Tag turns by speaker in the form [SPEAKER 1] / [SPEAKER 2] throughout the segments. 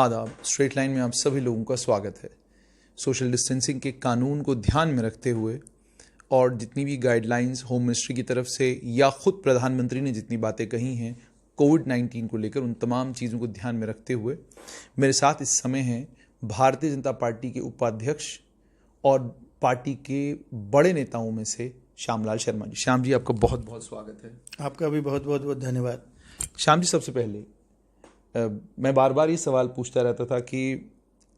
[SPEAKER 1] आदाब। Straight line में आप सभी लोगों का स्वागत है। सोशल डिस्टेंसिंग के कानून को ध्यान में रखते हुए और जितनी भी गाइडलाइंस होम मिनिस्ट्री की तरफ से या खुद प्रधानमंत्री ने जितनी बातें कही हैं कोविड-19 को लेकर, उन तमाम चीज़ों को ध्यान में रखते हुए मेरे साथ इस समय हैं भारतीय जनता पार्टी के उपाध्यक्ष और पार्टी के बड़े नेताओं में से श्यामलाल शर्मा जी। श्याम जी, आपका बहुत बहुत स्वागत है।
[SPEAKER 2] आपका भी बहुत बहुत बहुत धन्यवाद।
[SPEAKER 1] श्याम जी, सबसे पहले मैं बार बार ये सवाल पूछता रहता था कि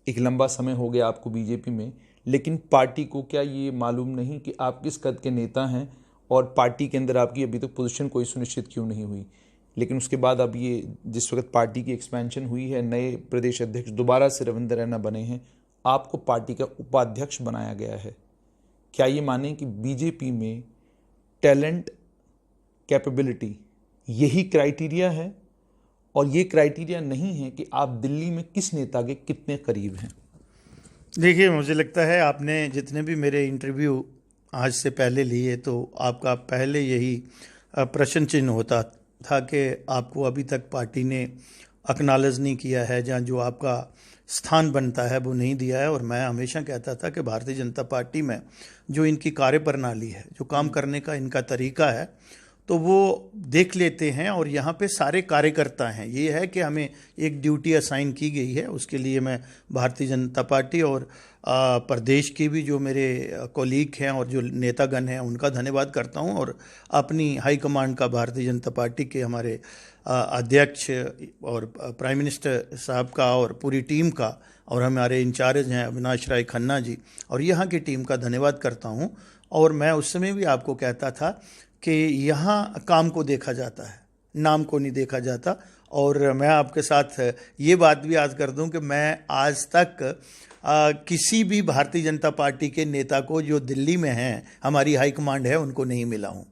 [SPEAKER 1] एक लंबा समय हो गया आपको बीजेपी में, लेकिन पार्टी को क्या ये मालूम नहीं कि आप किस कद के नेता हैं और पार्टी के अंदर आपकी अभी तक पोजीशन कोई सुनिश्चित क्यों नहीं हुई। लेकिन उसके बाद अब ये जिस वक्त पार्टी की एक्सपेंशन हुई है, नए प्रदेश अध्यक्ष दोबारा से रविंद्र रैना बने हैं, आपको पार्टी का उपाध्यक्ष बनाया गया है। क्या ये माने कि बीजेपी में टैलेंट, कैपेबिलिटी यही क्राइटेरिया है और ये क्राइटेरिया नहीं है कि आप दिल्ली में किस नेता के कितने करीब हैं?
[SPEAKER 2] देखिए, मुझे लगता है आपने जितने भी मेरे इंटरव्यू आज से पहले लिए तो आपका पहले यही प्रश्न चिन्ह होता था कि आपको अभी तक पार्टी ने एक्नॉलेज नहीं किया है, जहाँ जो आपका स्थान बनता है वो नहीं दिया है। और मैं हमेशा कहता था कि भारतीय जनता पार्टी में जो इनकी कार्यप्रणाली है, जो काम करने का इनका तरीका है, तो वो देख लेते हैं। और यहाँ पे सारे कार्यकर्ता हैं। ये है कि हमें एक ड्यूटी असाइन की गई है, उसके लिए मैं भारतीय जनता पार्टी और प्रदेश के भी जो मेरे कोलीग हैं और जो नेतागण हैं उनका धन्यवाद करता हूँ, और अपनी हाई कमांड का, भारतीय जनता पार्टी के हमारे अध्यक्ष और प्राइम मिनिस्टर साहब का और पूरी टीम का, और हमारे इंचार्ज हैं अविनाश राय खन्ना जी, और यहाँ की टीम का धन्यवाद करता हूँ। और मैं उस समय भी आपको कहता था कि यहाँ काम को देखा जाता है, नाम को नहीं देखा जाता। और मैं आपके साथ ये बात भी आज कर दूं कि मैं आज तक किसी भी भारतीय जनता पार्टी के नेता को जो दिल्ली में हैं, हमारी हाई कमांड है, उनको नहीं मिला हूं।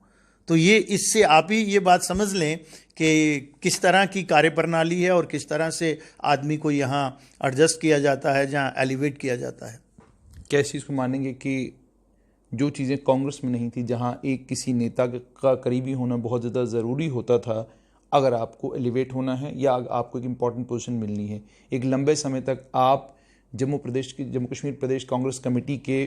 [SPEAKER 2] तो ये इससे आप ही ये बात समझ लें कि किस तरह की कार्यप्रणाली है और किस तरह से आदमी को यहाँ एडजस्ट किया जाता है, जहाँ एलिवेट किया जाता है।
[SPEAKER 1] कैसी इसको मानेंगे कि जो चीज़ें कांग्रेस में नहीं थी, जहां एक किसी नेता का करीबी होना बहुत ज़्यादा ज़रूरी होता था अगर आपको एलिवेट होना है या आपको एक इम्पॉर्टेंट पोजीशन मिलनी है, एक लंबे समय तक आप जम्मू कश्मीर प्रदेश कांग्रेस कमेटी के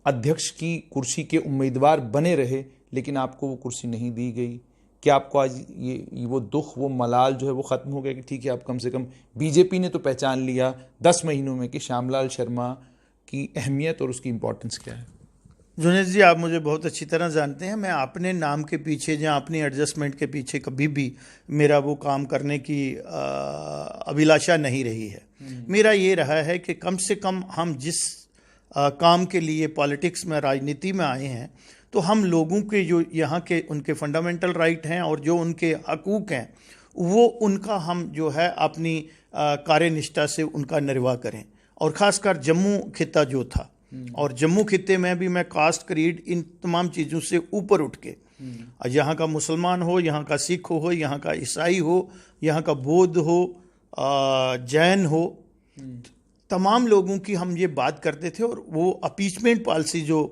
[SPEAKER 1] अध्यक्ष की कुर्सी के उम्मीदवार बने रहे, लेकिन आपको वो कुर्सी नहीं दी गई। क्या आपको आज ये वो दुख, वो मलाल जो है वो ख़त्म हो गया कि ठीक है, आप कम से कम बीजेपी ने तो पहचान लिया 10 महीनों में कि श्यामलाल शर्मा की अहमियत और उसकी इम्पोर्टेंस क्या है?
[SPEAKER 2] जुनेद जी, आप मुझे बहुत अच्छी तरह जानते हैं। मैं अपने नाम के पीछे या अपनी एडजस्टमेंट के पीछे कभी भी मेरा वो काम करने की अभिलाषा नहीं रही है। मेरा ये रहा है कि कम से कम हम जिस काम के लिए पॉलिटिक्स में, राजनीति में आए हैं, तो हम लोगों के जो यहाँ के उनके फंडामेंटल राइट हैं और जो उनके हकूक़ हैं, वो उनका हम जो है अपनी कार्यनिष्ठा से उनका निर्वाह करें। और ख़ासकर जम्मू खित्ता जो था, और जम्मू खित्ते में भी मैं कास्ट, क्रीड, इन तमाम चीज़ों से ऊपर उठ के, यहाँ का मुसलमान हो, यहाँ का सिख हो, यहाँ का ईसाई हो, यहाँ का बौद्ध हो, जैन हो, तमाम लोगों की हम ये बात करते थे। और वो अपीचमेंट पॉलिसी जो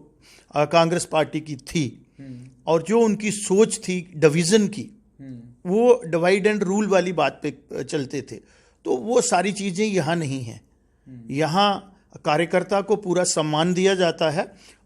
[SPEAKER 2] कांग्रेस पार्टी की थी और जो उनकी सोच थी डिवीज़न की, वो डिवाइड एंड रूल वाली बात पे चलते थे। तो वो सारी चीज़ें यहाँ नहीं हैं। यहाँ कार्यकर्ता को पूरा सम्मान दिया जाता है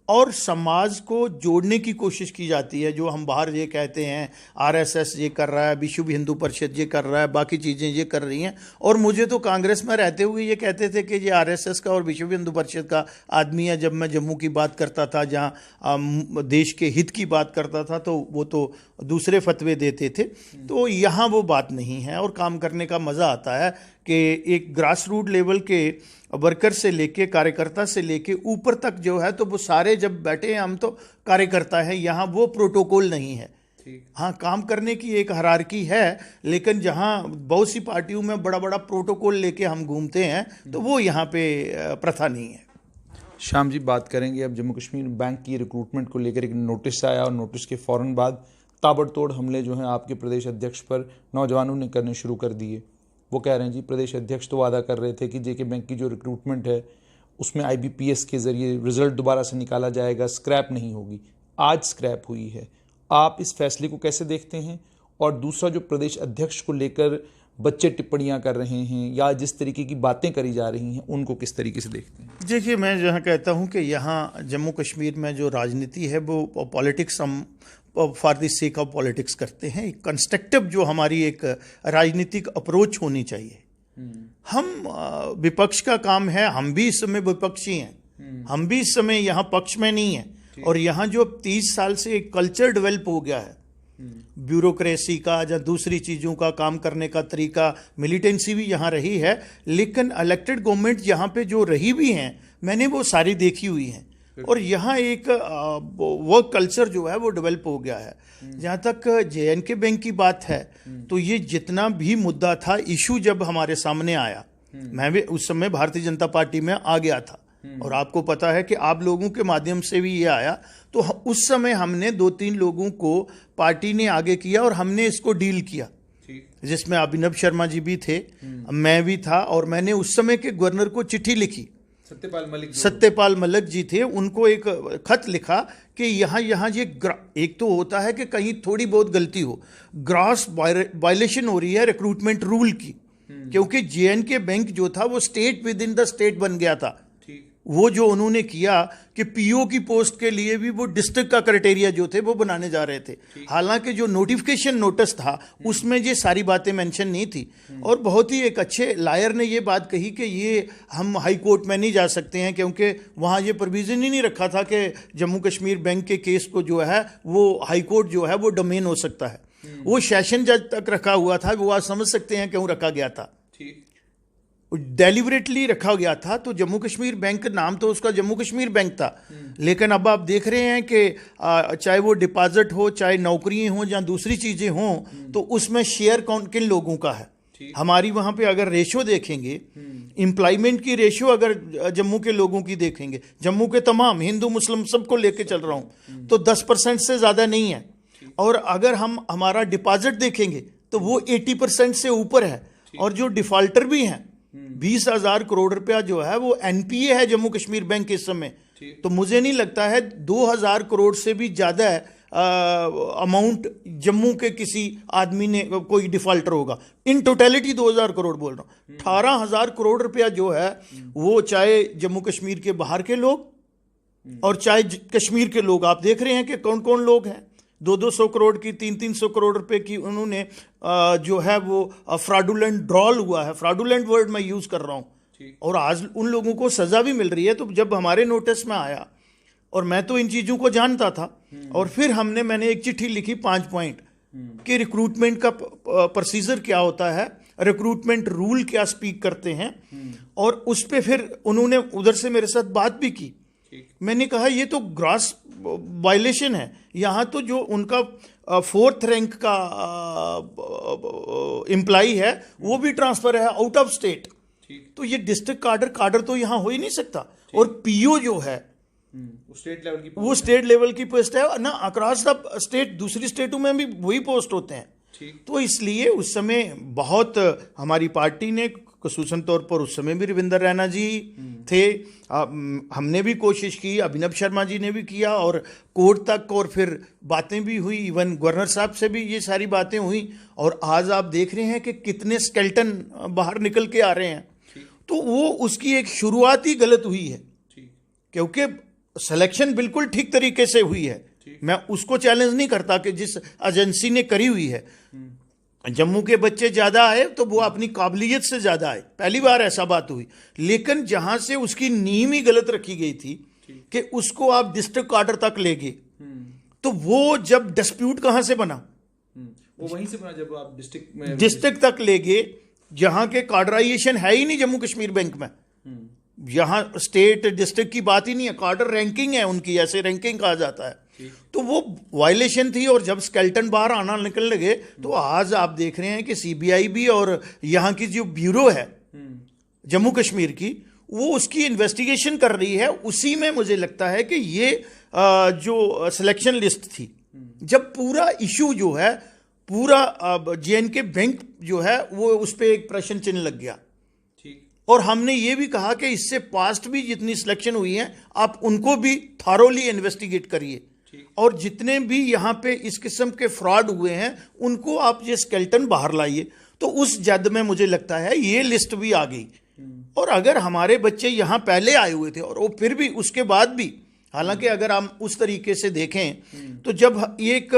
[SPEAKER 2] और समाज को जोड़ने की कोशिश की जाती है। जो हम बाहर ये कहते हैं आरएसएस ये कर रहा है, विश्व हिंदू परिषद ये कर रहा है, बाकी चीज़ें ये कर रही हैं, और मुझे तो कांग्रेस में रहते हुए ये कहते थे कि ये आरएसएस का और विश्व हिंदू परिषद का आदमी है। जब मैं जम्मू की बात करता था, जहाँ देश के हित की बात करता था, तो वो तो दूसरे फतवे देते थे। तो यहाँ वो बात नहीं है और काम करने का मज़ा आता है कि एक ग्रास रूट लेवल के वर्कर से लेके, कार्यकर्ता से लेके ऊपर तक जो है, तो वो सारे जब बैठे हैं, हम तो कार्यकर्ता हैं। यहाँ वो प्रोटोकॉल नहीं है। हाँ, काम करने की एक हायरार्की है, लेकिन जहाँ बहुत सी पार्टियों में बड़ा बड़ा प्रोटोकॉल लेके हम घूमते हैं, तो वो यहाँ पे प्रथा नहीं है।
[SPEAKER 1] श्याम जी, बात करेंगे अब जम्मू कश्मीर बैंक की रिक्रूटमेंट को लेकर एक नोटिस आया और नोटिस के फ़ौरन बाद ताबड़तोड़ हमले जो हैं आपके प्रदेश अध्यक्ष पर नौजवानों ने करने शुरू कर दिए। वो कह रहे हैं जी, प्रदेश अध्यक्ष तो वादा कर रहे थे कि जेके बैंक की जो रिक्रूटमेंट है उसमें IBPS के ज़रिए रिजल्ट दोबारा से निकाला जाएगा, स्क्रैप नहीं होगी। आज स्क्रैप हुई है। आप इस फैसले को कैसे देखते हैं? और दूसरा, जो प्रदेश अध्यक्ष को लेकर बच्चे टिप्पणियां कर रहे हैं या जिस तरीके की बातें करी जा रही हैं, उनको किस तरीके से देखते हैं?
[SPEAKER 2] देखिए, मैं जहाँ कहता हूँ कि यहाँ जम्मू कश्मीर में जो राजनीति है वो पॉलिटिक्स हम for the sake of politics करते हैं। कंस्ट्रक्टिव जो हमारी एक राजनीतिक अप्रोच होनी चाहिए। हम विपक्ष का काम है, हम भी इस समय विपक्षी हैं, हम भी इस समय यहाँ पक्ष में नहीं है। और यहाँ जो 30 साल से एक कल्चर डेवलप हो गया है ब्यूरोक्रेसी का या दूसरी चीज़ों का काम करने का तरीका, मिलिटेंसी भी यहाँ रही है, लेकिन इलेक्टेड गवर्नमेंट यहाँ पे जो रही भी हैं मैंने वो सारी देखी हुई हैं। और यहाँ एक वर्क कल्चर जो है वो डेवलप हो गया है। जहाँ तक JNK बैंक की बात है तो ये जितना भी मुद्दा था, इशू जब हमारे सामने आया, मैं भी उस समय भारतीय जनता पार्टी में आ गया था और आपको पता है कि आप लोगों के माध्यम से भी ये आया, तो उस समय हमने 2-3 लोगों को पार्टी ने आगे किया और हमने इसको डील किया, जिसमें अभिनव शर्मा जी भी थे, मैं भी था। और मैंने उस समय के गवर्नर को चिट्ठी लिखी, सत्यपाल मलिक जी थे, उनको एक खत लिखा कि यहाँ ये एक तो होता है कि कहीं थोड़ी बहुत गलती हो, ग्रॉस वायलेशन हो रही है रिक्रूटमेंट रूल की, क्योंकि JNK बैंक जो था वो state with in the state बन गया था। वो जो उन्होंने किया कि PO की पोस्ट के लिए भी वो डिस्ट्रिक्ट का क्राइटेरिया जो थे वो बनाने जा रहे थे, हालांकि जो नोटिफिकेशन नोटिस था उसमें ये सारी बातें मेंशन नहीं थी। और बहुत ही एक अच्छे लायर ने ये बात कही कि ये हम हाई कोर्ट में नहीं जा सकते हैं, क्योंकि वहाँ ये प्रोविजन ही नहीं रखा था कि जम्मू कश्मीर बैंक के केस को जो है वो हाई कोर्ट जो है वो डोमेन हो सकता है। वो सेशन जज तक रखा हुआ था, वो आज समझ सकते हैं क्यों रखा गया था, डेलिबरेटली रखा गया था। तो जम्मू कश्मीर बैंक, नाम तो उसका जम्मू कश्मीर बैंक था, लेकिन अब आप देख रहे हैं कि चाहे वो डिपॉजिट हो, चाहे नौकरियां हो या दूसरी चीजें हों, तो उसमें शेयर कौन किन लोगों का है। हमारी वहां पे अगर रेशो देखेंगे, एम्प्लॉयमेंट की रेशो अगर जम्मू के लोगों की देखेंगे, जम्मू के तमाम हिंदू मुस्लिम सबको लेके चल रहा हूं, तो 10% से ज्यादा नहीं है। और अगर हम हमारा डिपॉजिट देखेंगे तो वो 80% से ऊपर है। और जो डिफॉल्टर भी हैं, 20,000 करोड़ रुपया जो है वो NPA है जम्मू कश्मीर बैंक के इस समय। तो मुझे नहीं लगता है 2,000 करोड़ से भी ज्यादा अमाउंट जम्मू के किसी आदमी ने कोई डिफॉल्टर होगा। इन टोटलिटी 2,000 करोड़ बोल रहा हूँ। 18,000 करोड़ रुपया जो है वो चाहे जम्मू कश्मीर के बाहर के लोग और चाहे कश्मीर के लोग, आप देख रहे हैं कि कौन कौन लोग हैं। 200 करोड़ की, 300 करोड़ रुपए की उन्होंने जो है वो फ्रॉडुलेंट ड्रॉल हुआ है। फ्रॉडुलेंट वर्ड मैं यूज कर रहा हूं, और आज उन लोगों को सजा भी मिल रही है। तो जब हमारे नोटिस में आया, और मैं तो इन चीजों को जानता था, और फिर मैंने एक चिट्ठी लिखी 5 पॉइंट कि रिक्रूटमेंट का प्रोसीजर क्या होता है, रिक्रूटमेंट रूल क्या स्पीक करते हैं, और उस पर फिर उन्होंने उधर से मेरे साथ बात भी की। मैंने कहा ये तो ग्रॉस वायलेशन है। यहाँ तो जो उनका 4th रैंक का एम्प्लॉई है वो भी ट्रांसफर है आउट ऑफ स्टेट, तो ये डिस्ट्रिक्ट काडर तो यहाँ हो ही नहीं सकता। और PO जो है वो स्टेट लेवल की पोस्ट है ना, अक्रॉस द स्टेट दूसरी स्टेटों में भी वही पोस्ट होते हैं। तो इसलिए उस समय बहुत हमारी पार्टी ने, खसूसन तौर पर उस समय भी रविंदर रैना जी थे, हमने भी कोशिश की, अभिनव शर्मा जी ने भी किया, और कोर्ट तक, और फिर बातें भी हुई, इवन गवर्नर साहब से भी ये सारी बातें हुई। और आज आप देख रहे हैं कि कितने स्केल्टन बाहर निकल के आ रहे हैं। तो वो उसकी एक शुरुआत ही गलत हुई है, क्योंकि सिलेक्शन बिल्कुल ठीक तरीके से हुई है। मैं उसको चैलेंज नहीं करता कि जिस एजेंसी ने करी हुई है, जम्मू के बच्चे ज्यादा आए तो वो अपनी काबिलियत से ज्यादा आए, पहली बार ऐसा बात हुई। लेकिन जहां से उसकी नींव ही गलत रखी गई थी कि उसको आप डिस्ट्रिक्ट काडर तक ले गए, तो वो जब डिस्प्यूट कहां से बना,
[SPEAKER 1] वो वहीं से बना जब आप
[SPEAKER 2] डिस्ट्रिक्ट तक ले गए, जहां के कार्डराइजेशन है ही नहीं जम्मू कश्मीर बैंक में। यहां स्टेट डिस्ट्रिक्ट की बात ही नहीं है, कार्डर रैंकिंग है उनकी, ऐसे रैंकिंग कहा जाता है। तो वो वायलेशन थी। और जब स्केल्टन बाहर आना निकल लगे, तो आज आप देख रहे हैं कि CBI भी और यहाँ की जो ब्यूरो है जम्मू कश्मीर की, वो उसकी इन्वेस्टिगेशन कर रही है। उसी में मुझे लगता है कि ये जो सिलेक्शन लिस्ट थी, जब पूरा इशू जो है, पूरा JNK बैंक जो है वो उस पर एक प्रश्न चिन्ह लग गया। और हमने ये भी कहा कि इससे पास्ट भी जितनी सिलेक्शन हुई है आप उनको भी थॉरोली इन्वेस्टिगेट करिए, और जितने भी यहाँ पे इस किस्म के फ्रॉड हुए हैं उनको आप ये स्केल्टन बाहर लाइए। तो उस जद में मुझे लगता है ये लिस्ट भी आ गई। और अगर हमारे बच्चे यहाँ पहले आए हुए थे और वो फिर भी उसके बाद भी, हालांकि अगर हम उस तरीके से देखें तो जब ये एक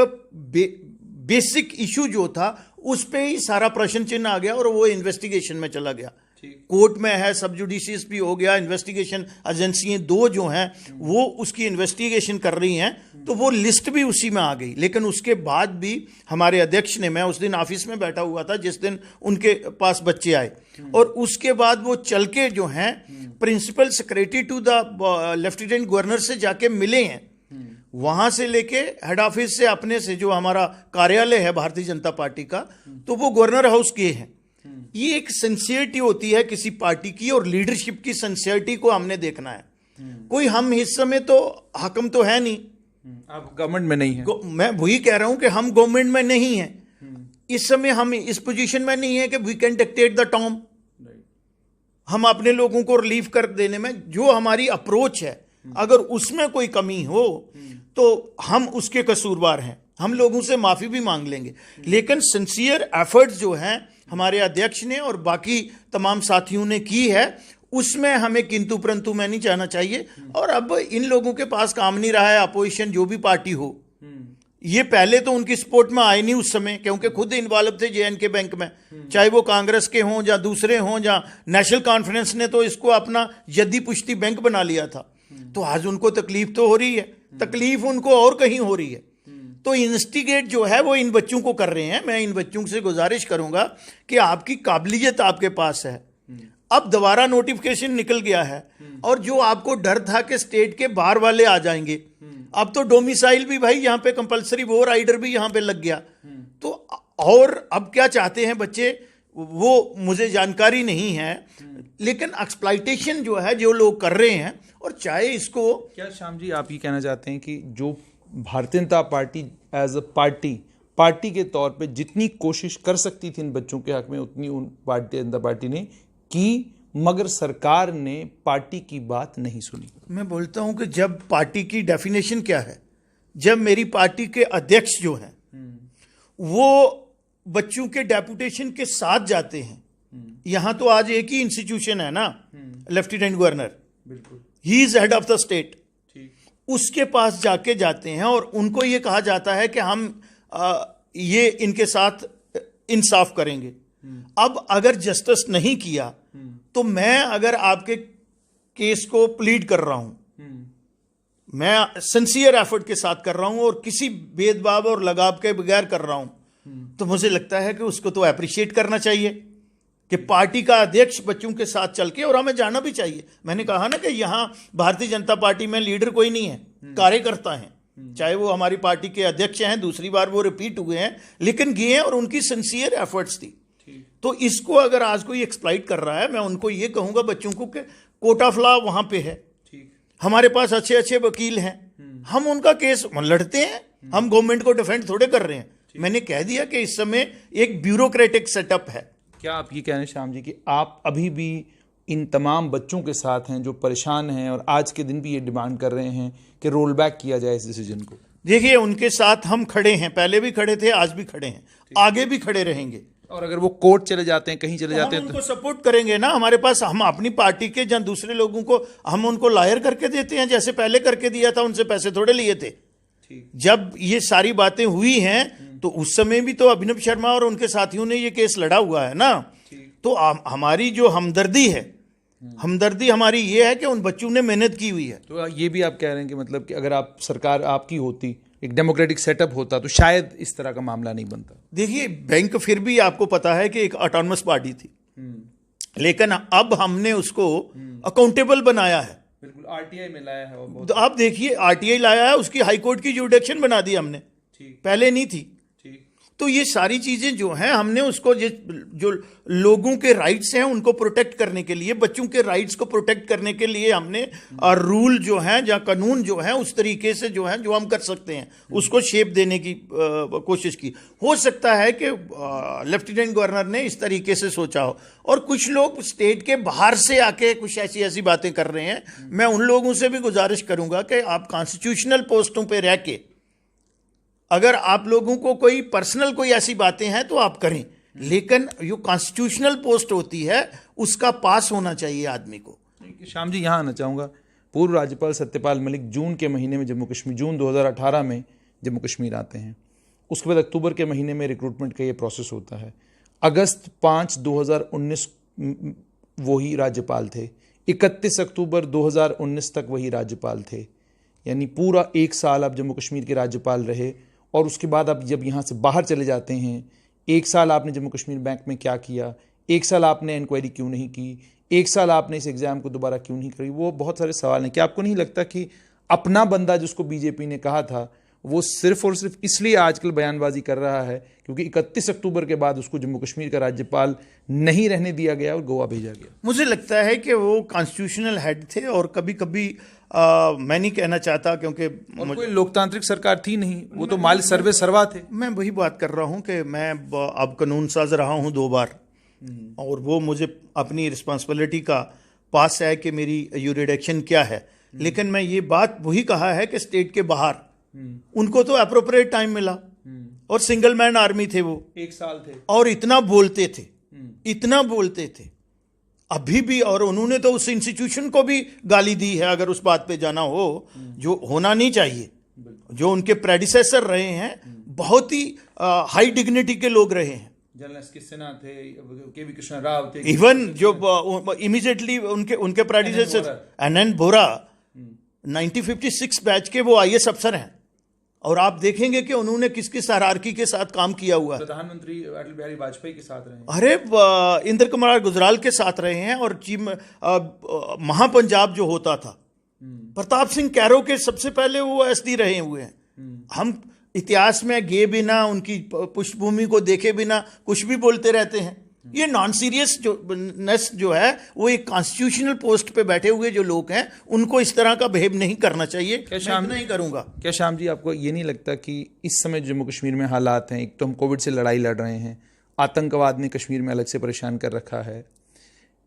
[SPEAKER 2] बेसिक इशू जो था उस पे ही सारा प्रश्न चिन्ह आ गया और वो इन्वेस्टिगेशन में चला गया। कोर्ट में है, सब जुडिशियस भी हो गया, इन्वेस्टिगेशन एजेंसियां दो जो हैं वो उसकी इन्वेस्टिगेशन कर रही हैं, तो वो लिस्ट भी उसी में आ गई। लेकिन उसके बाद भी हमारे अध्यक्ष ने, मैं उस दिन ऑफिस में बैठा हुआ था जिस दिन उनके पास बच्चे आए, और उसके बाद वो चल के जो हैं principal secretary to the lieutenant governor से जाके मिले हैं, वहां से लेके हेड ऑफिस से अपने से जो हमारा कार्यालय है भारतीय जनता पार्टी का, तो वो गवर्नर हाउस गए हैं। ये एक सिंसियरिटी होती है किसी पार्टी की, और लीडरशिप की सिंसियरिटी को हमने देखना है। कोई हम इस समय तो हकम तो है नहीं,
[SPEAKER 1] आप गवर्नमेंट में नहीं है।
[SPEAKER 2] मैं वही कह रहा हूं कि हम गवर्नमेंट में नहीं है इस समय, हम इस पोजीशन में नहीं है कि we can dictate the term. हम अपने लोगों को रिलीफ कर देने में जो हमारी अप्रोच है, अगर उसमें कोई कमी हो तो हम उसके कसूरवार हैं, हम लोगों से माफी भी मांग लेंगे। लेकिन सिंसियर एफर्ट्स जो हैं हमारे अध्यक्ष ने और बाकी तमाम साथियों ने की है, उसमें हमें किंतु परंतु में नहीं जाना चाहिए। और अब इन लोगों के पास काम नहीं रहा है, अपोजिशन जो भी पार्टी हो, ये पहले तो उनकी सपोर्ट में आए नहीं उस समय, क्योंकि खुद इन्वॉल्व थे JNK बैंक में, चाहे वो कांग्रेस के हों या दूसरे हों, या नेशनल कॉन्फ्रेंस ने तो इसको अपना जद्दी पुश्ती बैंक बना लिया था। तो आज उनको तकलीफ तो हो रही है, तकलीफ उनको और कहीं हो रही है। तो इंस्टिगेट जो है वो इन बच्चों को कर रहे हैं। मैं इन बच्चों से गुजारिश करूंगा कि आपकी काबिलियत आपके पास है, अब दोबारा नोटिफिकेशन निकल गया है, और जो आपको डर था कि स्टेट के बाहर वाले आ जाएंगे, अब तो डोमिसाइल भी भाई यहाँ पे कंपलसरी, वो राइडर भी यहाँ पे लग गया। तो और अब क्या चाहते हैं बच्चे वो मुझे जानकारी नहीं है, लेकिन एक्सप्लॉइटेशन जो है जो लोग कर रहे हैं, और चाहे इसको,
[SPEAKER 1] क्या श्याम जी आप ये कहना चाहते हैं कि जो Bharatiya Janata party as a party के तौर पे जितनी कोशिश कर सकती थी इन बच्चों के हक में, उतनी उन भारतीय जनता पार्टी ने की, मगर सरकार ने पार्टी की बात नहीं सुनी?
[SPEAKER 2] मैं बोलता हूं कि जब पार्टी की डेफिनेशन क्या है, जब मेरी पार्टी के अध्यक्ष जो हैं वो बच्चों के डेपुटेशन के साथ जाते हैं, यहां तो आज एक ही इंस्टीट्यूशन है ना, lieutenant governor, he is head of the state, उसके पास जाते हैं और उनको ये कहा जाता है कि हम ये इनके साथ इंसाफ करेंगे। अब अगर जस्टिस नहीं किया तो मैं अगर आपके केस को प्लीड कर रहा हूं, मैं सिंसियर एफर्ट के साथ कर रहा हूं और किसी भेदभाव और लगाव के बगैर कर रहा हूं, तो मुझे लगता है कि उसको तो अप्रिशिएट करना चाहिए कि पार्टी का अध्यक्ष बच्चों के साथ चल के, और हमें जाना भी चाहिए। मैंने कहा ना कि यहां भारतीय जनता पार्टी में लीडर कोई नहीं है, कार्यकर्ता हैं, चाहे वो हमारी पार्टी के अध्यक्ष हैं, दूसरी बार वो रिपीट हुए हैं, लेकिन गए हैं और उनकी सिंसियर एफर्ट्स थी। तो इसको अगर आज कोई एक्सप्लॉइट कर रहा है, मैं उनको ये कहूंगा बच्चों को कि कोर्ट ऑफ लॉ वहां पे है, हमारे पास अच्छे अच्छे वकील हैं, हम उनका केस लड़ते हैं, हम गवर्नमेंट को डिफेंड थोड़े कर रहे हैं। मैंने कह दिया कि इस समय एक ब्यूरोक्रेटिक सेटअप है।
[SPEAKER 1] क्या आप ये कह रहे हैं श्याम जी कि आप अभी भी इन तमाम बच्चों के साथ हैं जो परेशान हैं और आज के दिन भी ये डिमांड कर रहे हैं कि रोल बैक किया जाए इस डिसीजन को?
[SPEAKER 2] देखिए, उनके साथ हम खड़े हैं, पहले भी खड़े थे, आज भी खड़े हैं, आगे भी खड़े रहेंगे।
[SPEAKER 1] और अगर वो कोर्ट चले जाते हैं, कहीं चले जाते हैं,
[SPEAKER 2] तो उनको सपोर्ट करेंगे ना। हमारे पास, हम अपनी पार्टी के या दूसरे लोगों को हम उनको लायर करके देते हैं, जैसे पहले करके दिया था, उनसे पैसे थोड़े लिए थे। जब ये सारी बातें हुई हैं तो उस समय भी तो अभिनव शर्मा और उनके साथियों ने ये केस लड़ा हुआ है ना। तो हमारी जो हमदर्दी है, हमदर्दी हमारी ये है कि उन बच्चों ने मेहनत की हुई है।
[SPEAKER 1] तो ये भी आप कह रहे हैं कि मतलब कि अगर आप सरकार आपकी होती, एक डेमोक्रेटिक सेटअप होता, तो शायद इस तरह का मामला नहीं बनता।
[SPEAKER 2] देखिए, बैंक फिर भी आपको पता है कि एक ऑटोनमस पार्टी थी, लेकिन अब हमने उसको अकाउंटेबल बनाया है,
[SPEAKER 1] बिल्कुल आरटीआई में लाया है।
[SPEAKER 2] तो आप देखिए, आरटीआई लाया है, उसकी हाईकोर्ट की जुडिक्शन बना दी हमने, पहले नहीं थी। तो ये सारी चीजें जो हैं, हमने उसको जो लोगों के राइट्स हैं उनको प्रोटेक्ट करने के लिए, बच्चों के राइट्स को प्रोटेक्ट करने के लिए हमने रूल जो हैं या कानून जो हैं उस तरीके से जो है, जो हम कर सकते हैं, उसको शेप देने की कोशिश की। हो सकता है कि लेफ्टिनेंट गवर्नर ने इस तरीके से सोचा हो, और कुछ लोग स्टेट के बाहर से आके कुछ ऐसी ऐसी बातें कर रहे हैं। मैं उन लोगों से भी गुजारिश करूंगा कि आप कॉन्स्टिट्यूशनल पोस्टों पर रह के, अगर आप लोगों को कोई पर्सनल कोई ऐसी बातें हैं तो आप करें, लेकिन जो कॉन्स्टिट्यूशनल पोस्ट होती है उसका पास होना चाहिए आदमी को।
[SPEAKER 1] श्याम जी, यहाँ आना चाहूँगा। पूर्व राज्यपाल सत्यपाल मलिक जून के महीने में जून 2018 में जम्मू कश्मीर आते हैं। उसके बाद अक्टूबर के महीने में रिक्रूटमेंट का ये प्रोसेस होता है। अगस्त 5, 2019 वही राज्यपाल थे। 31 अक्टूबर 2019 तक वही राज्यपाल थे। यानी पूरा 1 साल आप जम्मू कश्मीर के राज्यपाल रहे। और उसके बाद आप जब यहाँ से बाहर चले जाते हैं, 1 साल आपने जम्मू कश्मीर बैंक में क्या किया, 1 साल आपने इंक्वायरी क्यों नहीं की, 1 साल आपने इस एग्ज़ाम को दोबारा क्यों नहीं करी, वो बहुत सारे सवाल हैं। क्या आपको नहीं लगता कि अपना बंदा जिसको बीजेपी ने कहा था वो सिर्फ और सिर्फ इसलिए आजकल बयानबाजी कर रहा है क्योंकि 31 अक्टूबर के बाद उसको जम्मू कश्मीर का राज्यपाल नहीं रहने दिया गया और गोवा भेजा गया?
[SPEAKER 2] मुझे लगता है कि वो कॉन्स्टिट्यूशनल हेड थे और कभी कभी मैं नहीं कहना चाहता क्योंकि
[SPEAKER 1] कोई लोकतांत्रिक सरकार थी नहीं, वो तो माल सर्वे सर्वा थे।
[SPEAKER 2] मैं वही बात कर रहा हूँ कि मैं अब कानून साज रहा हूँ 2 बार और वो मुझे अपनी रिस्पॉन्सिबिलिटी का पास है कि मेरी यूरिडिक्शन क्या है। लेकिन मैं ये बात वही कहा है कि स्टेट के बाहर उनको तो अप्रोप्रिएट टाइम मिला और सिंगल मैन आर्मी थे, वो
[SPEAKER 1] 1 साल थे
[SPEAKER 2] और इतना बोलते थे अभी भी। और उन्होंने तो उस इंस्टीट्यूशन को भी गाली दी है, अगर उस बात पे जाना हो जो होना नहीं चाहिए। जो उनके प्रेडिसेसर रहे हैं बहुत ही हाई डिग्निटी के लोग रहे हैं।
[SPEAKER 1] जनरल सिन्हा थे, के.वी. कृष्ण राव थे,
[SPEAKER 2] इवन जो इमीडिएटली उनके प्रेडिसेसर एन बोरा 1956 बैच के वो आईएएस अफसर हैं और आप देखेंगे कि उन्होंने किस किस हायरार्की के साथ काम किया हुआ है।
[SPEAKER 1] प्रधानमंत्री अटल बिहारी वाजपेयी के साथ रहे हैं,
[SPEAKER 2] अरे इंद्र कुमार गुजराल के साथ रहे हैं और महापंजाब जो होता था प्रताप सिंह कैरो के सबसे पहले वो एसडी रहे हुए हैं। हम इतिहास में गए बिना उनकी पृष्ठभूमि को देखे बिना कुछ भी बोलते रहते हैं। ये नॉन सीरियस जो है वो एक कॉन्स्टिट्यूशनल पोस्ट पे बैठे हुए जो लोग हैं उनको इस तरह का बिहेव नहीं करना चाहिए।
[SPEAKER 1] क्या शाम
[SPEAKER 2] नहीं करूंगा।
[SPEAKER 1] क्या श्याम जी, आपको ये नहीं लगता कि इस समय जम्मू कश्मीर में हालात हैं, एक तो हम कोविड से लड़ाई लड़ रहे हैं, आतंकवाद ने कश्मीर में अलग से परेशान कर रखा है,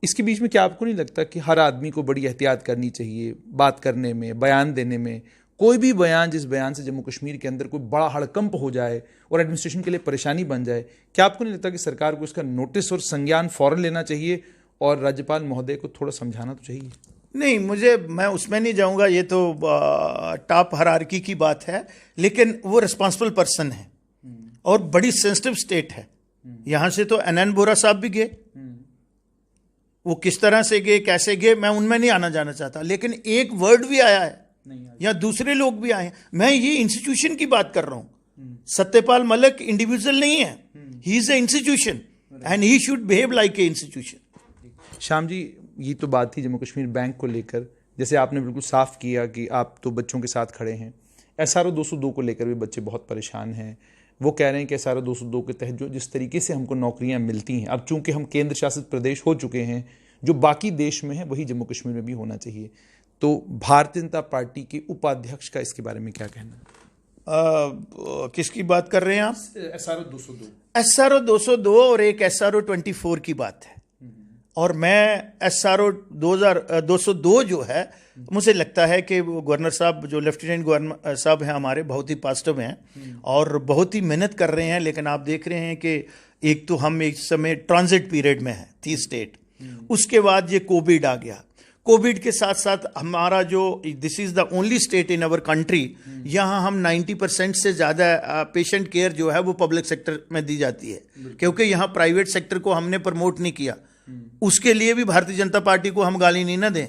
[SPEAKER 1] इसके बीच में क्या आपको नहीं लगता कि हर आदमी को बड़ी एहतियात करनी चाहिए बात करने में, बयान देने में? कोई भी बयान जिस बयान से जम्मू कश्मीर के अंदर कोई बड़ा हड़कंप हो जाए और एडमिनिस्ट्रेशन के लिए परेशानी बन जाए, क्या आपको नहीं लगता कि सरकार को इसका नोटिस और संज्ञान फौरन लेना चाहिए और राज्यपाल महोदय को थोड़ा समझाना तो चाहिए?
[SPEAKER 2] नहीं, मैं उसमें नहीं जाऊंगा, ये तो टॉप हायरार्की की बात है। लेकिन वो रिस्पॉन्सिबल पर्सन है और बड़ी सेंसिटिव स्टेट है। यहां से तो एन बोरा साहब भी गए, वो किस तरह से गए, कैसे गए, मैं उनमें नहीं आना जाना चाहता। लेकिन एक वर्ड भी आया है या दूसरे लोग भी आए हैं। मैं ये इंस्टीट्यूशन की बात कर रहा हूं। सत्यपाल मलिक इंडिविजुअल नहीं है, he is a institution and he should behave like a institution.
[SPEAKER 1] Shyam ji, ये तो बात थी जम्मू कश्मीर बैंक को लेकर। जैसे आपने बिल्कुल साफ किया कि आप तो बच्चों के साथ खड़े हैं। SRO 202 को लेकर भी बच्चे बहुत परेशान हैं। वो कह रहे हैं कि SRO 202 के तहत जो जिस तरीके से हमको नौकरियां मिलती हैं, अब चूंकि हम केंद्र शासित प्रदेश हो चुके हैं, जो बाकी देश में है वही जम्मू कश्मीर में भी होना चाहिए। तो भारतीय जनता पार्टी के उपाध्यक्ष का इसके बारे में क्या कहना है?
[SPEAKER 2] किसकी बात कर रहे हैं आप?
[SPEAKER 1] SRO 202।
[SPEAKER 2] SRO 202 और एक SRO 24 की बात है। और मैं SRO 202 जो है, मुझे लगता है कि वो गवर्नर साहब, जो लेफ्टिनेंट गवर्नर साहब हैं हमारे, बहुत ही पॉजिटिव हैं और बहुत ही मेहनत कर रहे हैं। लेकिन आप देख रहे हैं कि एक तो हम इस समय ट्रांजिट पीरियड में हैं, थी स्टेट, उसके बाद ये कोविड आ गया। कोविड के साथ साथ हमारा जो this is the only state in our country, यहाँ हम 90% से ज़्यादा पेशेंट केयर जो है वो पब्लिक सेक्टर में दी जाती है, क्योंकि यहाँ प्राइवेट सेक्टर को हमने प्रमोट नहीं किया। उसके लिए भी भारतीय जनता पार्टी को हम गाली नहीं ना दें।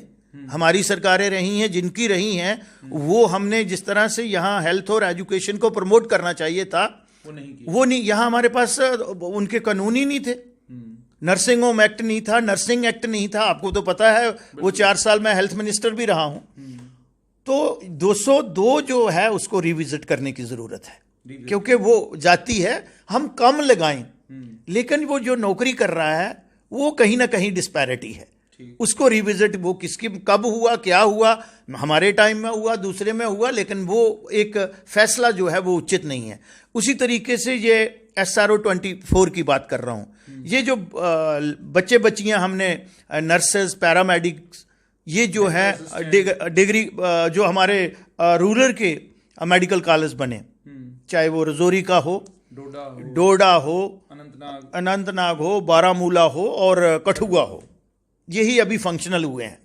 [SPEAKER 2] हमारी सरकारें रही हैं जिनकी रही हैं, वो हमने जिस तरह से यहाँ हेल्थ और एजुकेशन को प्रमोट करना चाहिए था वो नहीं। यहाँ हमारे पास उनके कानून ही नहीं थे। नर्सिंग होम एक्ट नहीं था, नर्सिंग एक्ट नहीं था। आपको तो पता है, वो 4 साल मैं हेल्थ मिनिस्टर भी रहा हूं। तो 202 जो है उसको रिविजिट करने की जरूरत है, क्योंकि वो जाती है, हम कम लगाएं। लेकिन वो जो नौकरी कर रहा है वो कहीं ना कहीं डिस्पैरिटी है, उसको रिविजिट, वो किसकी कब हुआ, क्या हुआ, हमारे टाइम में हुआ, दूसरे में हुआ, लेकिन वो एक फैसला जो है वो उचित नहीं है। उसी तरीके से ये SRO 24 की बात कर रहा हूं। ये जो बच्चे बच्चियां हमने नर्सेज, पैरामेडिक्स, ये जो है डिग्री जो हमारे रूरल के मेडिकल कॉलेज बने, चाहे वो रजौरी का हो डोडा हो, अनंतनाग हो, बारामूला हो और कठुआ हो, यही अभी फंक्शनल हुए हैं।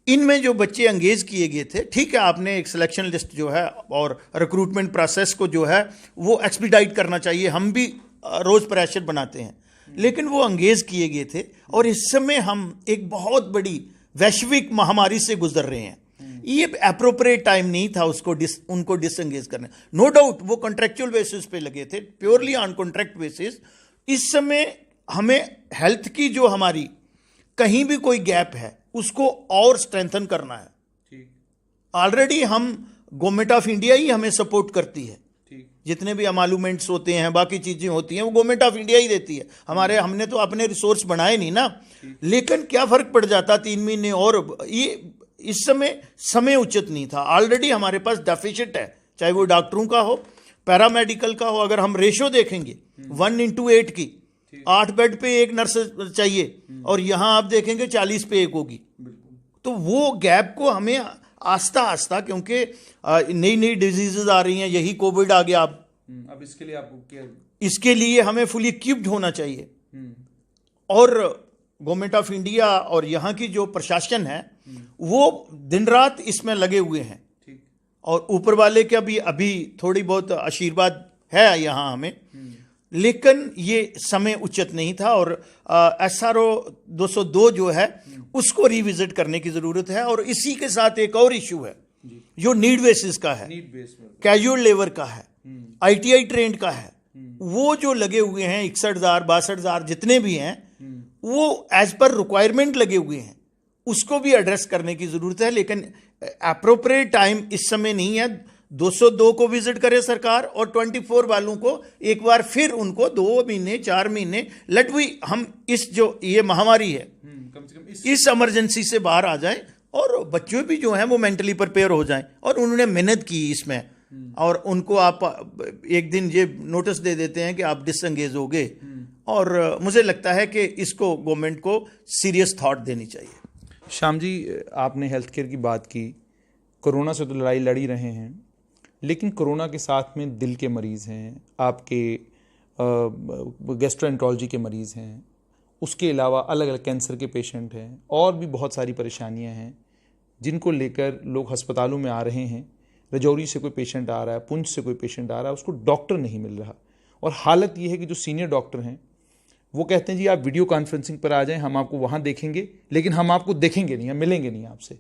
[SPEAKER 2] इनमें जो बच्चे एंगेज किए गए थे, ठीक है, आपने एक सिलेक्शन लिस्ट जो है और रिक्रूटमेंट प्रोसेस को जो है वो एक्सपीडाइट करना चाहिए, हम भी रोज प्रेशर बनाते हैं, लेकिन वो एंगेज किए गए थे। और इस समय हम एक बहुत बड़ी वैश्विक महामारी से गुजर रहे हैं, ये अप्रोप्रिएट टाइम नहीं था उनको डिसएंगेज करने। नो डाउट वो कॉन्ट्रेक्चुअल बेसिस पे लगे थे, प्योरली ऑन कॉन्ट्रैक्ट बेसिस। इस समय हमें हेल्थ की जो हमारी कहीं भी कोई गैप है उसको और स्ट्रेंथन करना है। ऑलरेडी हम गवर्नमेंट ऑफ इंडिया ही हमें सपोर्ट करती है, जितने भी अमालूमेंट्स होते हैं, बाकी चीजें होती हैं, वो गवर्नमेंट ऑफ इंडिया ही देती है। हमने तो अपने रिसोर्स बनाए नहीं ना, लेकिन क्या फर्क पड़ जाता 3 महीने और। ये इस समय उचित नहीं था। ऑलरेडी हमारे पास डेफिसिट है, चाहे वो डॉक्टरों का हो, पैरामेडिकल का हो। अगर हम रेशो देखेंगे 1:8 की, 8 बेड पे 1 नर्स चाहिए, और यहां आप देखेंगे 40 पे 1 होगी। तो वो गैप को हमें आस्ता आस्ता, क्योंकि नई नई डिजीजेज आ रही हैं, यही कोविड आ गया अब
[SPEAKER 1] इसके लिए आपको
[SPEAKER 2] इसके लिए हमें फुली इक्विप्ड होना चाहिए। और गवर्नमेंट ऑफ इंडिया और यहाँ की जो प्रशासन है वो दिन रात इसमें लगे हुए हैं, और ऊपर वाले के अभी थोड़ी बहुत आशीर्वाद है यहाँ हमें, लेकिन ये समय उचित नहीं था। और SRO 202 जो है उसको रिविजिट करने की जरूरत है। और इसी के साथ एक और इशू है जो नीड बेसिस का है, कैजुअल लेबर का है, ITI ट्रेंड का है। वो जो लगे हुए हैं 61,000 62,000 जितने भी हैं, वो एज पर रिक्वायरमेंट लगे हुए हैं, उसको भी एड्रेस करने की जरूरत है। लेकिन अप्रोप्रिएट टाइम इस समय नहीं है। 202 को विजिट करे सरकार, और 24 वालों को एक बार फिर उनको 2 महीने 4 महीने हम इस जो ये महामारी है
[SPEAKER 1] कम से कम
[SPEAKER 2] इस इमरजेंसी से बाहर आ जाएं, और बच्चों भी जो हैं वो मेंटली प्रिपेयर हो जाएं। और उन्होंने मेहनत की इसमें, और उनको आप एक दिन ये नोटिस दे देते हैं कि आप डिसएंगेज हो गए। और मुझे लगता है कि इसको गवर्नमेंट को सीरियस थॉट देनी चाहिए।
[SPEAKER 1] श्याम जी, आपने हेल्थ केयर की बात की। कोरोना से तो लड़ाई लड़ ही रहे हैं, लेकिन कोरोना के साथ में दिल के मरीज़ हैं, आपके गैस्ट्रोएंटरोलॉजी के मरीज़ हैं, उसके अलावा अलग अलग कैंसर के पेशेंट हैं, और भी बहुत सारी परेशानियां हैं जिनको लेकर लोग अस्पतालों में आ रहे हैं। रजौरी से कोई पेशेंट आ रहा है, पुंछ से कोई पेशेंट आ रहा है, उसको डॉक्टर नहीं मिल रहा। और हालत ये है कि जो सीनियर डॉक्टर हैं वो कहते हैं जी आप वीडियो कॉन्फ्रेंसिंग पर आ जाएं, हम आपको वहाँ देखेंगे, लेकिन हम आपको देखेंगे नहीं, हम मिलेंगे नहीं आपसे।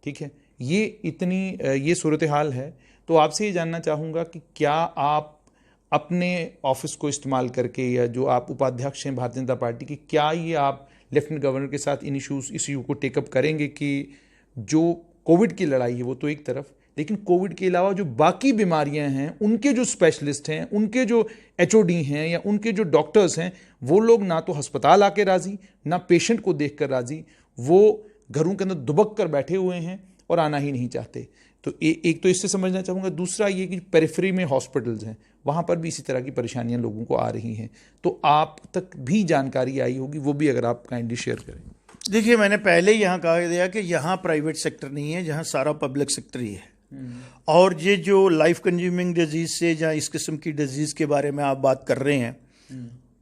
[SPEAKER 1] ठीक है, ये सूरत हाल है। तो आपसे ये जानना चाहूँगा कि क्या आप अपने ऑफिस को इस्तेमाल करके, या जो आप उपाध्यक्ष हैं भारतीय जनता पार्टी की, क्या ये आप लेफ्टिनेंट गवर्नर के साथ इन इशू को टेकअप करेंगे कि जो कोविड की लड़ाई है वो तो एक तरफ, लेकिन कोविड के अलावा जो बाकी बीमारियां हैं उनके जो स्पेशलिस्ट हैं, उनके जो HOD हैं या उनके जो डॉक्टर्स हैं, वो लोग ना तो अस्पताल आके राजी, ना पेशेंट को देखकर राजी, वो घरों के अंदर दुबक कर बैठे हुए हैं और आना ही नहीं चाहते। तो एक तो इससे समझना चाहूँगा। दूसरा ये कि पेरिफेरी में हॉस्पिटल्स हैं, वहाँ पर भी इसी तरह की परेशानियाँ लोगों को आ रही हैं, तो आप तक भी जानकारी आई होगी, वो भी अगर आप काइंडली शेयर करें।
[SPEAKER 2] देखिए, मैंने पहले यहाँ कहा दिया कि यहाँ प्राइवेट सेक्टर नहीं है, जहाँ सारा पब्लिक सेक्टर ही है। और ये जो लाइफ कंज्यूमिंग डिजीज से या इस किस्म की डिजीज के बारे में आप बात कर रहे हैं,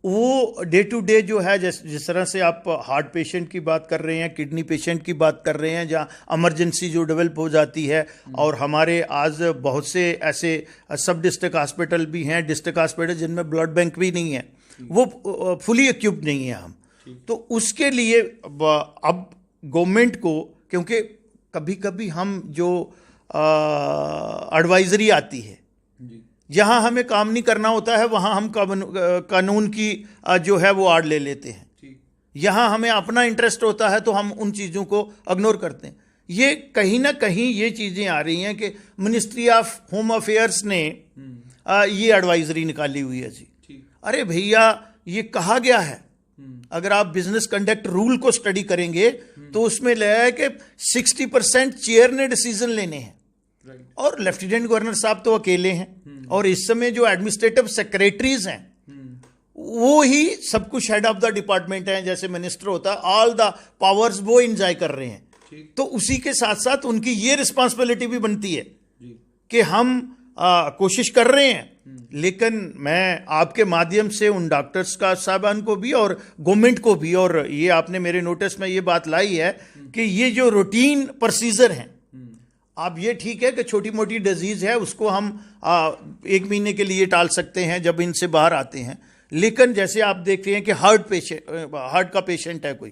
[SPEAKER 2] वो डे टू डे जो है, जिस तरह से आप हार्ट पेशेंट की बात कर रहे हैं, किडनी पेशेंट की बात कर रहे हैं, जहाँ इमरजेंसी जो डेवलप हो जाती है, और हमारे आज बहुत से ऐसे सब डिस्ट्रिक्ट हॉस्पिटल भी हैं, डिस्ट्रिक्ट हॉस्पिटल जिनमें ब्लड बैंक भी नहीं है, वो फुली इक्विप्ड नहीं है हम। तो उसके लिए अब गवर्नमेंट को, क्योंकि कभी कभी हम जो एडवाइजरी आती है, जहां हमें काम नहीं करना होता है, वहां हम कानून की जो है वो आड़ ले लेते हैं। यहां हमें अपना इंटरेस्ट होता है तो हम उन चीज़ों को इग्नोर करते हैं। ये कहीं ना कहीं ये चीज़ें आ रही हैं कि मिनिस्ट्री ऑफ होम अफेयर्स ने ये एडवाइजरी निकाली हुई है जी। अरे भैया, ये कहा गया है, अगर आप बिजनेस कंडक्ट रूल को स्टडी करेंगे तो उसमें लिया है कि 60% चेयर ने डिसीजन लेने हैं, और लेफ्टिनेंट गवर्नर साहब तो अकेले हैं, और इस समय जो एडमिनिस्ट्रेटिव सेक्रेटरीज हैं वो ही सब कुछ हेड ऑफ द डिपार्टमेंट हैं, जैसे मिनिस्टर होता है, ऑल द पावर्स वो एंजॉय कर रहे हैं। तो उसी के साथ साथ उनकी ये रिस्पॉन्सिबिलिटी भी बनती है कि हम कोशिश कर रहे हैं लेकिन मैं आपके माध्यम से उन डॉक्टर्स का साहबान को भी और गवर्नमेंट को भी, और ये आपने मेरे नोटिस में ये बात लाई है कि ये जो रूटीन प्रोसीजर हैं, आप ये ठीक है कि छोटी मोटी डिजीज है उसको हम 1 महीने के लिए टाल सकते हैं जब इनसे बाहर आते हैं, लेकिन जैसे आप देख रहे हैं कि हार्ट का पेशेंट है कोई,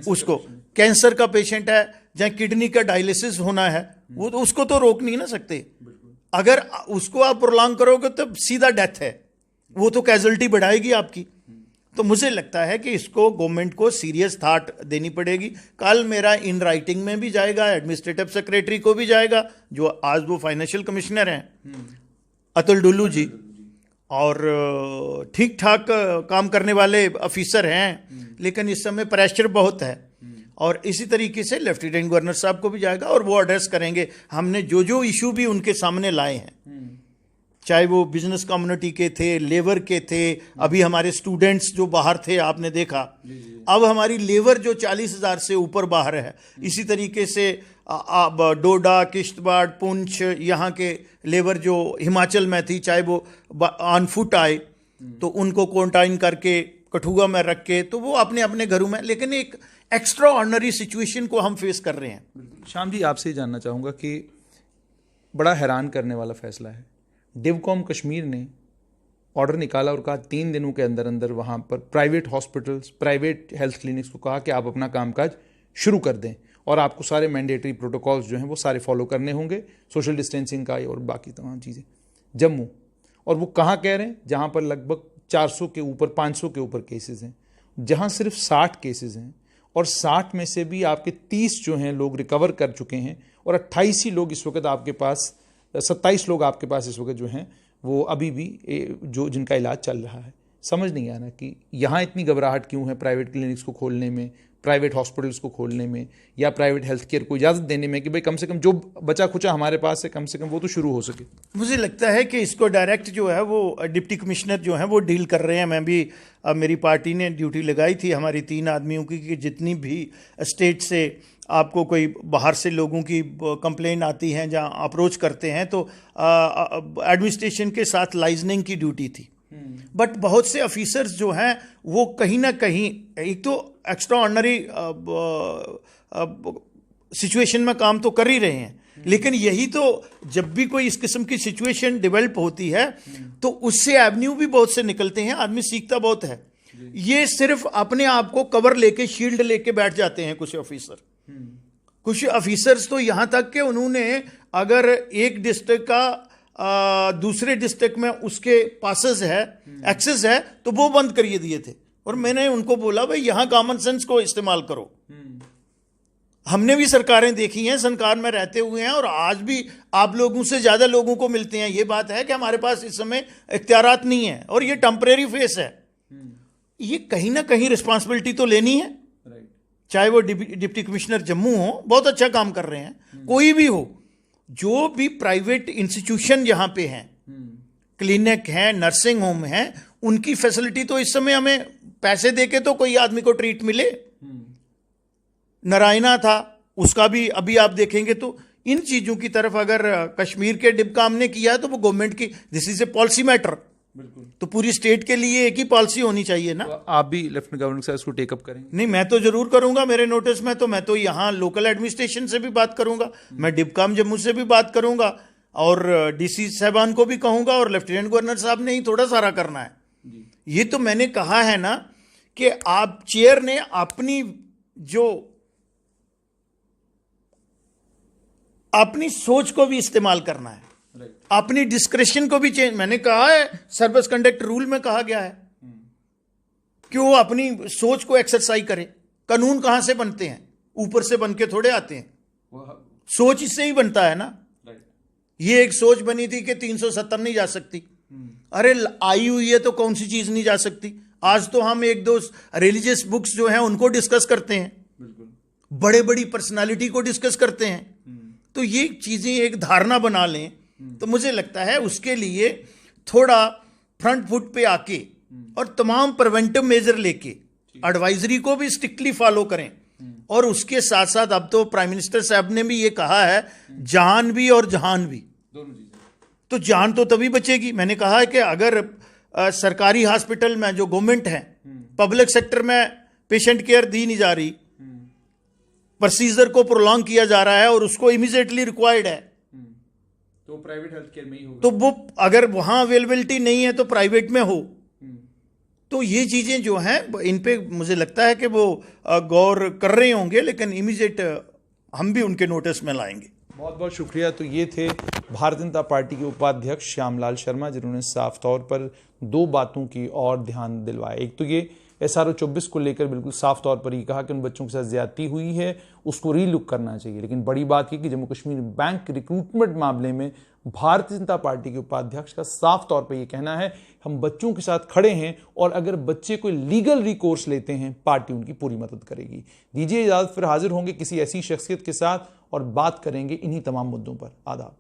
[SPEAKER 2] उसको कैंसर का पेशेंट है, जहाँ किडनी का डायलिसिस होना है, वो तो उसको तो रोक नहीं ना सकते। अगर उसको आप प्रोलॉन्ग करोगे तो सीधा डेथ है, वो तो कैजुअलिटी बढ़ाएगी आपकी। तो मुझे लगता है कि इसको गवर्नमेंट को सीरियस थॉट देनी पड़ेगी। कल मेरा इन राइटिंग में भी जाएगा, एडमिनिस्ट्रेटिव सेक्रेटरी को भी जाएगा, जो आज वो फाइनेंशियल कमिश्नर हैं अतुल डुल्लू जी, और ठीक ठाक काम करने वाले ऑफिसर हैं, लेकिन इस समय प्रेशर बहुत है। और इसी तरीके से लेफ्टिनेंट गवर्नर साहब को भी जाएगा और वो एड्रेस करेंगे। हमने जो जो इशू भी उनके सामने लाए हैं, चाहे वो बिजनेस कम्युनिटी के थे, लेबर के थे, अभी हमारे स्टूडेंट्स जो बाहर थे आपने देखा, अब हमारी लेबर जो 40,000 से ऊपर बाहर है, इसी तरीके से डोडा, किश्तवाड़, पुंछ, यहाँ के लेबर जो हिमाचल में थी, चाहे वो ऑन फुट आए तो उनको क्वारंटाइन करके कठुआ में रख के, तो वो अपने अपने घरों में, लेकिन एक एक्स्ट्रा ऑर्डिनरी सिचुएशन को हम फेस कर रहे हैं।
[SPEAKER 1] श्याम जी, आपसे जानना चाहूँगा कि बड़ा हैरान करने वाला फैसला है, डिवकॉम कश्मीर ने ऑर्डर निकाला और कहा 3 दिनों के अंदर अंदर वहाँ पर private hospitals, private health clinics को कहा कि आप अपना कामकाज शुरू कर दें और आपको सारे मैंडेटरी प्रोटोकॉल्स जो हैं वो सारे फॉलो करने होंगे, सोशल डिस्टेंसिंग का और बाकी तमाम चीज़ें। जम्मू, और वो कहाँ कह रहे हैं, जहाँ पर लगभग 400 के ऊपर, 500 के ऊपर केसेस हैं, जहाँ सिर्फ 60 केसेस हैं, और 60 में से भी आपके 30 जो हैं लोग रिकवर कर चुके हैं, और 28 ही लोग इस वक्त आपके पास, 27 लोग आपके पास इस वक्त जो हैं वो अभी भी जो जिनका इलाज चल रहा है। समझ नहीं आ रहा कि यहाँ इतनी घबराहट क्यों है प्राइवेट क्लिनिक्स को खोलने में, प्राइवेट हॉस्पिटल्स को खोलने में, या प्राइवेट हेल्थ केयर को इजाज़त देने में कि भाई कम से कम जो बचा खुचा हमारे पास है कम से कम वो तो शुरू हो सके।
[SPEAKER 2] मुझे लगता है कि इसको डायरेक्ट जो है वो डिप्टी कमिश्नर जो है वो डील कर रहे हैं। मैं भी, मेरी पार्टी ने ड्यूटी लगाई थी हमारी 3 आदमियों की कि जितनी भी स्टेट से आपको कोई बाहर से लोगों की कंप्लेन आती हैं, जहाँ अप्रोच करते हैं, तो एडमिनिस्ट्रेशन के साथ लाइजनिंग की ड्यूटी थी। बट बहुत से ऑफिसर्स जो हैं वो कहीं ना कहीं, एक तो एक्स्ट्रा ऑर्डिनरी सिचुएशन में काम तो कर ही रहे हैं, लेकिन यही तो, जब भी कोई इस किस्म की सिचुएशन डेवलप होती है तो उससे एवेन्यू भी बहुत से निकलते हैं, आदमी सीखता बहुत है। ये सिर्फ अपने आप को कवर लेके, शील्ड लेके बैठ जाते हैं कुछ ऑफिसर। कुछ ऑफिसर्स तो यहां तक कि उन्होंने अगर एक डिस्ट्रिक्ट का दूसरे डिस्ट्रिक्ट में उसके पासेस है, एक्सेस है, तो वो बंद करिए दिए थे। और मैंने उनको बोला भाई यहां कॉमन सेंस को इस्तेमाल करो। हमने भी सरकारें देखी हैं, सरकार में रहते हुए हैं, और आज भी आप लोगों से ज्यादा लोगों को मिलते हैं। ये बात है कि हमारे पास इस समय इख्तियारात नहीं है और ये टेम्परेरी फेस है। ये कहीं ना कहीं रिस्पॉन्सिबिलिटी तो लेनी है, चाहे वो डिप्टी कमिश्नर जम्मू हो, बहुत अच्छा काम कर रहे हैं, कोई भी हो, जो भी प्राइवेट इंस्टीट्यूशन यहाँ पे हैं, क्लिनिक हैं, नर्सिंग होम हैं, उनकी फैसिलिटी तो इस समय हमें पैसे देके तो कोई आदमी को ट्रीट मिले। नारायणा था, उसका भी अभी आप देखेंगे तो इन चीजों की तरफ अगर कश्मीर के डिबकाम ने किया है तो वो गवर्नमेंट की, this is a policy matter. तो पूरी स्टेट के लिए एक ही पॉलिसी होनी चाहिए ना।
[SPEAKER 1] तो आप भी लेफ्टिनेंट गवर्नर साहब इसको टेकअप करेंगे?
[SPEAKER 2] नहीं, मैं तो जरूर करूंगा। मेरे नोटिस में तो मैं तो यहाँ लोकल एडमिनिस्ट्रेशन से भी बात करूंगा, मैं डिबकाम जम्मू से भी बात करूंगा, और डीसी साहबान को भी कहूंगा, और लेफ्टिनेंट गवर्नर साहब ने ही थोड़ा सारा करना है। ये तो मैंने कहा है ना कि आप चेयर ने अपनी सोच को भी इस्तेमाल करना है, अपनी डिस्क्रिप्शन को भी चेंज। मैंने कहा है, सर्विस कंडक्ट रूल में कहा गया है कि वो अपनी सोच को एक्सरसाइज करे। कानून कहां से बनते हैं? ऊपर से बन के थोड़े आते हैं, सोच इससे ही बनता है ना। ये एक सोच बनी थी कि 370 नहीं जा सकती, अरे आई हुई है तो कौन सी चीज नहीं जा सकती। आज तो हम 1-2 रिलीजियस बुक्स जो हैं उनको डिस्कस करते हैं, बड़े बड़ी पर्सनालिटी को डिस्कस करते हैं। तो ये चीजें एक धारणा बना लें, तो मुझे लगता है उसके लिए थोड़ा फ्रंट फुट पे आके और तमाम प्रिवेंटिव मेजर लेके एडवाइजरी को भी स्ट्रिक्टली फॉलो करें। और उसके साथ साथ अब तो प्राइम मिनिस्टर साहब ने भी ये कहा है, जान भी और जहान भी, तो जान तो तभी बचेगी। मैंने कहा है कि अगर सरकारी हॉस्पिटल में जो गवर्नमेंट है, पब्लिक सेक्टर में पेशेंट केयर दी नहीं जा रही, प्रोसीजर को प्रोलॉन्ग किया जा रहा है और उसको इमीडिएटली रिक्वायर्ड है,
[SPEAKER 1] तो प्राइवेट हेल्थ केयर में ही होगा।
[SPEAKER 2] तो वो अगर वहां अवेलेबिलिटी नहीं है तो प्राइवेट में हो। तो ये चीजें जो हैं इन पे मुझे लगता है कि वो गौर कर रहे होंगे, लेकिन इमीडिएट हम भी उनके नोटिस में लाएंगे।
[SPEAKER 1] बहुत बहुत शुक्रिया। तो ये थे भारतीय जनता पार्टी के उपाध्यक्ष श्यामलाल शर्मा, जिन्होंने साफ तौर पर दो बातों की और ध्यान दिलवाया। एक तो ये SRO 24 को लेकर बिल्कुल साफ तौर पर ये कहा कि उन बच्चों के साथ ज्यादती हुई है, उसको रीलुक करना चाहिए। लेकिन बड़ी बात ये कि जम्मू कश्मीर बैंक रिक्रूटमेंट मामले में भारतीय जनता पार्टी के उपाध्यक्ष का साफ तौर पर यह कहना है हम बच्चों के साथ खड़े हैं और अगर बच्चे कोई लीगल रिकोर्स लेते हैं पार्टी उनकी पूरी मदद करेगी। दीजिए इजाजत, फिर हाजिर होंगे किसी ऐसी शख्सियत के साथ और बात करेंगे इन्हीं तमाम मुद्दों पर। आदाब।